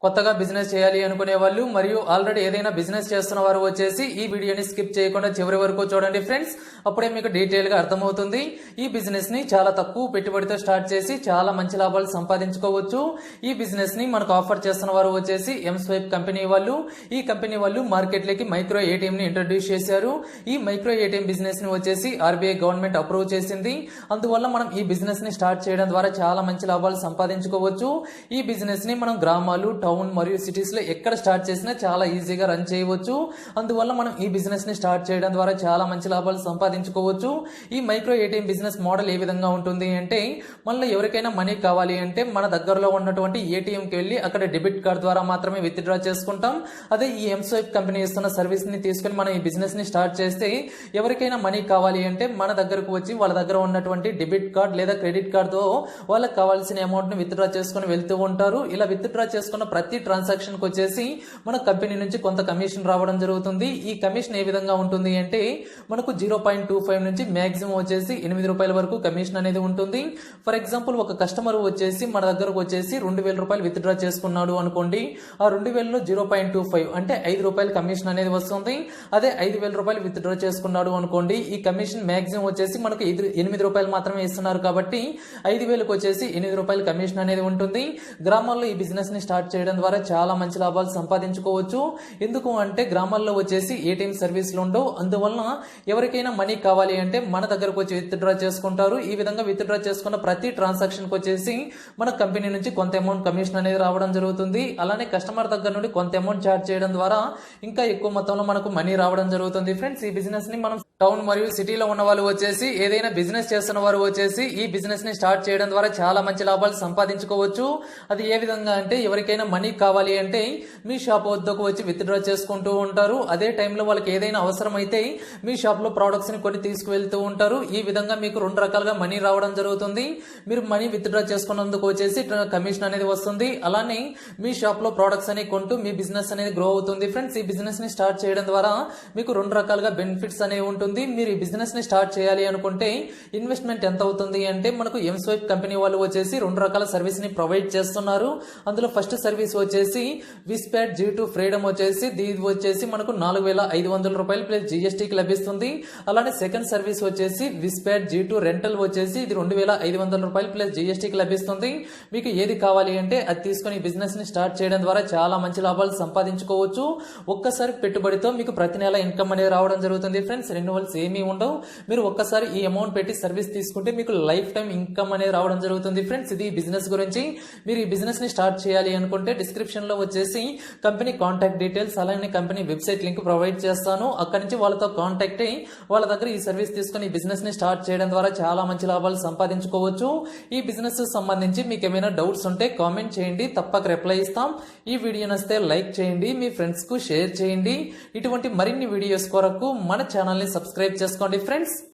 కొత్తగా బిజినెస్ చేయాలి అనుకునే వాళ్ళు మరియు ఆల్రెడీ ఏదైనా బిజినెస్ చేస్తున్న వారు వచ్చేసి ఈ వీడియోని స్కిప్ చేయకుండా చివరి వరకు చూడండి ఫ్రెండ్స్. అప్పుడే మీకు డీటెయిల్ గా అర్థమవుతుంది. ఈ బిజినెస్ ని చాలా తక్కువ పెట్టుబడితో స్టార్ట్ చేసి చాలా మంచి లాభాలు సంపాదించుకోవచ్చు. ఈ బిజినెస్ ని మనకు ఆఫర్ చేస్తున్న వారు వచ్చేసి ఎంస్వైప్ కంపెనీ వాళ్ళు. ఈ కంపెనీ వాళ్ళు మార్కెట్ లోకి మైక్రో ఏటీఎం ని ఇంట్రడ్యూస్ చేశారు. ఈ మైక్రో ఏటీఎం బిజినెస్ ని వచ్చేసి ఆర్బీఐ గవర్నమెంట్ అప్రూవ్ చేసింది. అందువల్ల మనం ఈ బిజినెస్ ని స్టార్ట్ చేయడం ద్వారా చాలా మంచి లాభాలు సంపాదించుకోవచ్చు. ఈ బిజినెస్ ని మనం గ్రామాలు, టౌన్ మరియు సిటీస్ లో ఎక్కడ స్టార్ట్ చేసినా చాలా ఈజీగా రన్ చేయవచ్చు. అందువల్ల మనం ఈ బిజినెస్ ని స్టార్ట్ చేయడం ద్వారా చాలా మంచి లాభాలు సంపాదించుకోవచ్చు. ఈ మైక్రో ఏటీఎం బిజినెస్ మోడల్ ఏ విధంగా ఉంటుంది అంటే, మనలో ఎవరికైనా మనీ కావాలి అంటే మన దగ్గరలో ఉన్నటువంటి ఏటీఎం కి వెళ్ళి అక్కడ డెబిట్ కార్డ్ ద్వారా మాత్రమే విత్ డ్రా చేసుకుంటాం. అదే ఈ ఎంస్వైప్ కంపెనీ ఇస్తున్న సర్వీస్ ని తీసుకుని మనం ఈ బిజినెస్ ని స్టార్ట్ చేస్తే ఎవరికైనా మనీ కావాలి అంటే మన దగ్గరకు వచ్చి వాళ్ళ దగ్గర ఉన్నటువంటి డెబిట్ కార్డ్ లేదా క్రెడిట్ కార్డ్ తో వాళ్ళకి కావాల్సిన అమౌంట్ ని విత్ డ్రా చేసుకుని వెళ్తూ ఉంటారు. ఇలా విత్ డ్రా చేసుకున్న ప్రతి ట్రాన్సాక్షన్ కి వచ్చేసి మన కంపెనీ నుంచి కొంత కమిషన్ రావడం జరుగుతుంది. ఈ కమిషన్ ఏ విధంగా ఉంటుంది అంటే, మనకు 0.25 నుంచి మాక్సిమం వచ్చేసి 8 రూపాయల వరకు కమిషన్ అనేది ఉంటుంది. ఫర్ ఎగ్జాంపుల్, ఒక కస్టమర్ వచ్చేసి మన దగ్గరకు వచ్చేసి 2000 రూపాయలు విత్ డ్రా చేసుకున్నాడు అనుకోండి. ఆ 2000లో 0.25 అంటే 5 రూపాయల కమిషన్ అనేది వస్తుంది. అదే 5000 రూపాయలు విత్ డ్రా చేసుకున్నాడు అనుకోండి, ఈ కమిషన్ మాక్సిమం వచ్చేసి మనకు 8 రూపాయలు మాత్రమే ఇస్తున్నారు. కాబట్టి 5000కి వచ్చేసి 8 రూపాయల కమిషన్ అనేది ఉంటుంది. గ్రామాల్లో ఈ బిజినెస్ ని స్టార్ట్ చేయడం ద్వారా చాలా మంచి లాభాలు సంపాదించుకోవచ్చు. ఎందుకు అంటే గ్రామాల్లో వచ్చేసి ఏటీఎం సర్వీసులు ఉండవు. అందువలన ఎవరికైనా మనీ కావాలి అంటే మన దగ్గరకు వచ్చి విత్ డ్రా చేసుకుంటారు. ఈ విధంగా విత్ డ్రా చేసుకున్న ప్రతి ట్రాన్సాక్షన్ కి వచ్చేసి మన కంపెనీ నుంచి కొంత అమౌంట్ కమిషన్ అనేది రావడం జరుగుతుంది. అలానే కస్టమర్ దగ్గర నుండి కొంత అమౌంట్ చార్జ్ చేయడం ద్వారా ఇంకా ఎక్కువ మొత్తంలో మనకు మనీ రావడం జరుగుతుంది. ఫ్రెండ్స్, ఈ బిజినెస్ ని మనం టౌన్ మరియు సిటీలో ఉన్న వాళ్ళు వచ్చేసి ఏదైనా బిజినెస్ చేస్తున్న వారు వచ్చేసి ఈ బిజినెస్ ని స్టార్ట్ చేయడం ద్వారా చాలా మంచి లాభాలు సంపాదించుకోవచ్చు. అది ఏ విధంగా అంటే, ఎవరికైనా మనీ కావాలి అంటే మీ షాప్ వద్దకు వచ్చి విత్ డ్రా చేసుకుంటూ ఉంటారు. అదే టైంలో వాళ్ళకి ఏదైనా అవసరం అయితే మీ షాప్ లో ప్రొడక్ట్స్ ని కొన్ని తీసుకువెళ్తూ ఉంటారు. ఈ విధంగా మీకు 2 రకాలుగా మనీ రావడం జరుగుతుంది. మీరు మనీ విత్ డ్రా చేసుకున్నందుకు వచ్చేసి కమిషన్ అనేది వస్తుంది. అలానే మీ షాప్ లో ప్రొడక్ట్స్ అనేవి కొంటూ మీ బిజినెస్ అనేది గ్రో అవుతుంది. ఫ్రెండ్స్, ఈ బిజినెస్ ని స్టార్ట్ చేయడం ద్వారా మీకు 2 రకాలుగా బెనిఫిట్స్ అనేవి ఉంటుంది. మీరు ఈ బిజినెస్ ని స్టార్ట్ చేయాలి అనుకుంటే ఇన్వెస్ట్మెంట్ ఎంత అవుతుంది అంటే, మనకు ఎంస్వైప్ కంపెనీ వాళ్ళు వచ్చేసి 2 రకాల సర్వీస్ ని ప్రొవైడ్ చేస్తున్నారు. అందులో ఫస్ట్ సర్వీస్ వచ్చేసి విస్పాట్ G2 ఫ్రీడమ్ వచ్చేసి దీని వచ్చేసి మనకు 4500 రూపాయలు ప్లస్ జీఎస్టీకి లభిస్తుంది. అలానే సెకండ్ సర్వీస్ వచ్చేసి విస్పాట్ G2 రెంటల్ వచ్చేసి ఇది 2500 రూపాయలు ప్లస్ జీఎస్టీకి లభిస్తుంది. మీకు ఏది కావాలి అంటే అది తీసుకుని బిజినెస్ ని స్టార్ట్ చేయడం ద్వారా చాలా మంచి లాభాలు సంపాదించుకోవచ్చు. ఒక్కసారి పెట్టుబడితో మీకు ప్రతి నెల ఇన్కమ్ అనేది రావడం జరుగుతుంది. ఫ్రెండ్స్, రెన్యువల్స్ ఏమీ ఉండవు. మీరు ఒక్కసారి ఈ అమౌంట్ పెట్టి సర్వీస్ తీసుకుంటే మీకు లైఫ్ టైం ఇన్కమ్ అనేది రావడం జరుగుతుంది. ఫ్రెండ్స్, ఇది బిజినెస్ గురించి. మీరు ఈ బిజినెస్ ని స్టార్ట్ చేయాలి అనుకుంటే డిస్క్రిప్షన్ లో వచ్చేసి కంపెనీ కాంటాక్ట్ డీటెయిల్స్ అలానే కంపెనీ వెబ్సైట్ లింక్ ప్రొవైడ్ చేస్తాను. అక్కడి నుంచి వాళ్ళతో కాంటాక్ట్ అయ్యి వాళ్ళ దగ్గర ఈ సర్వీస్ తీసుకుని ఈ బిజినెస్ ని స్టార్ట్ చేయడం ద్వారా చాలా మంచి లాభాలు సంపాదించుకోవచ్చు. ఈ బిజినెస్ సంబంధించి మీకు ఏమైనా డౌట్స్ ఉంటే కామెంట్ చేయండి, తప్పక రిప్లై ఇస్తాం. ఈ వీడియో నచ్చితే లైక్ చేయండి, మీ ఫ్రెండ్స్ కు షేర్ చేయండి. ఇటువంటి మరిన్ని వీడియోస్ కొరకు మన ఛానల్ ని సబ్స్క్రైబ్ చేసుకోండి ఫ్రెండ్స్.